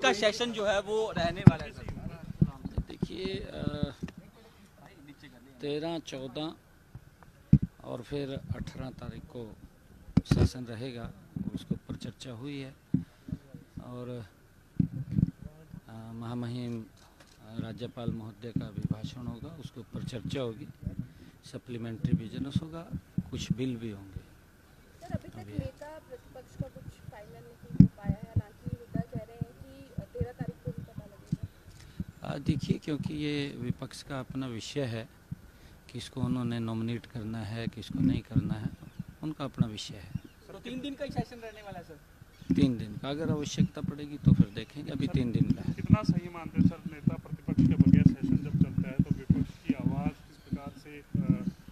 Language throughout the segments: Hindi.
का सेशन जो है वो रहने वाला है सर? देखिए 13, 14 और फिर 18 तारीख को सेशन रहेगा, उसके ऊपर चर्चा हुई है। और महामहिम राज्यपाल महोदय का भी भाषण होगा, उसके ऊपर चर्चा होगी, सप्लीमेंट्री बिजनेस होगा, कुछ बिल भी होंगे। सर अभी तक नेता प्रतिपक्ष का कुछ फाइनल नहीं हो पाया है, हालांकि हुड्डा कह रहे हैं कि 13 तारीख को भी पता लगेगा। देखिए, क्योंकि ये विपक्ष का अपना विषय है, किसको उन्होंने नॉमिनेट करना है, किसको नहीं करना है, उनका अपना विषय है। तो 3 दिन का ही सेशन रहने वाला है सर? 3 दिन का, अगर आवश्यकता पड़ेगी तो फिर देखेंगे। अभी 3 दिन का है। कितना सही मानते हैं सर, नेता प्रतिपक्ष के बगैर सेशन जब चलता है तो विपक्ष की आवाज़ किस प्रकार से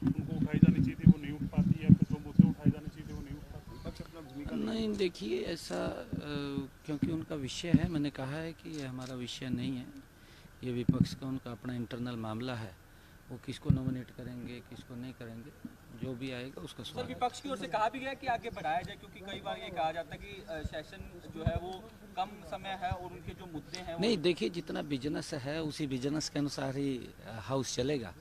उनको उठाई जानी चाहिए थी, वो नहीं उठ पाती, या फिर जो मुद्दे उठाए जाने चाहिए थे वो नहीं उठ पाती? विपक्ष अपना भूमिका नहीं, देखिए ऐसा क्योंकि उनका विषय है, मैंने कहा है कि ये हमारा विषय नहीं है, ये विपक्ष का उनका अपना इंटरनल मामला है। वो किसको नॉमिनेट करेंगे, किसको नहीं करेंगे, जो भी आएगा उसका स्वागत। सर विपक्ष की ओर से कहा भी गया कि आगे बढ़ाया जाए, क्योंकि कई बार ये कहा जाता है कि सेशन जो है वो कम समय है और उनके जो मुद्दे हैं नहीं, देखिए जितना बिजनेस है उसी बिजनेस के अनुसार ही हाउस चलेगा।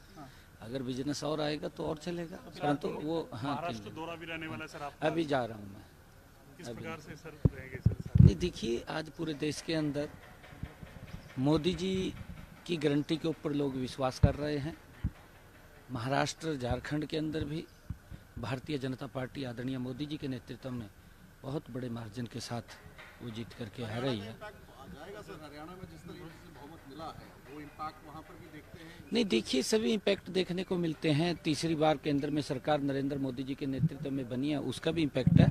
अगर बिजनेस और आएगा तो और चलेगा, परंतु वो महाराष्ट्र दौरा भी रहने वाला है सर आपका? अभी जा रहा हूँ मैं। किस प्रकार से सर रहेंगे सर? नहीं, देखिए आज पूरे देश के अंदर मोदी जी की गारंटी के ऊपर लोग विश्वास कर रहे हैं। महाराष्ट्र, झारखंड के अंदर भी भारतीय जनता पार्टी आदरणीय मोदी जी के नेतृत्व में बहुत बड़े मार्जिन के साथ वो जीत करके आ रही है। हरियाणा में जिस तरीके से बहुमत मिला है, वो इम्पैक्ट वहाँ पर भी देखते हैं? नहीं, देखिए सभी इम्पैक्ट देखने को मिलते हैं। तीसरी बार केंद्र में सरकार नरेंद्र मोदी जी के नेतृत्व में बनी है, उसका भी इम्पैक्ट है।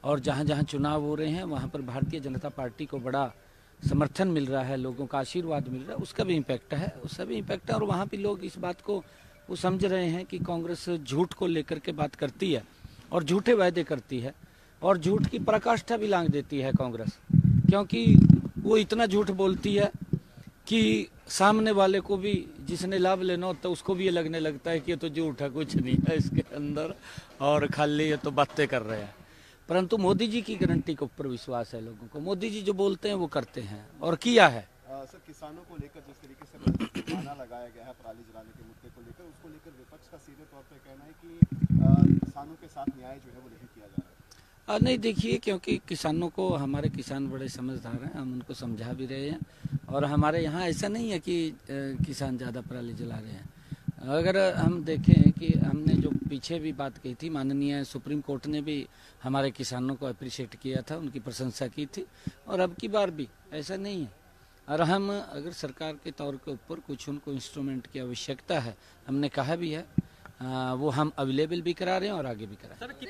और जहाँ जहाँ चुनाव हो रहे हैं वहाँ पर भारतीय जनता पार्टी को बड़ा समर्थन मिल रहा है, लोगों का आशीर्वाद मिल रहा है, उसका भी इम्पैक्ट है, उसका भी इम्पैक्ट है। और वहाँ पे लोग इस बात को वो समझ रहे हैं कि कांग्रेस झूठ को लेकर के बात करती है और झूठे वायदे करती है और झूठ की पराकाष्ठा भी लांघ देती है कांग्रेस, क्योंकि वो इतना झूठ बोलती है कि सामने वाले को भी, जिसने लाभ लेना होता है, उसको भी ये लगने लगता है कि ये तो झूठ है, कुछ नहीं है इसके अंदर और खाली ये तो बातें कर रहे हैं। परंतु मोदी जी की गारंटी के ऊपर विश्वास है लोगों को। मोदी जी जो बोलते हैं वो करते हैं और किया है। सर किसानों को लेकर जिस तरीके से जुर्माना लगाया गया है पराली जलाने के मुद्दे को लेकर, उसको लेकर विपक्ष का सीधे तौर पर कहना है कि किसानों के साथ न्याय जो है वो नहीं किया जा रहा है। नहीं, देखिए क्योंकि किसानों को, हमारे किसान बड़े समझदार हैं, हम उनको समझा भी रहे हैं। और हमारे यहाँ ऐसा नहीं है कि किसान ज़्यादा पराली जला रहे हैं। अगर हम देखें कि हमने जो पीछे भी बात कही थी, माननीय सुप्रीम कोर्ट ने भी हमारे किसानों को अप्रिशिएट किया था, उनकी प्रशंसा की थी, और अब की बार भी ऐसा नहीं है। और हम अगर सरकार के तौर के ऊपर कुछ उनको इंस्ट्रूमेंट की आवश्यकता है, हमने कहा भी है, वो हम अवेलेबल भी करा रहे हैं और आगे भी करा रहे हैं।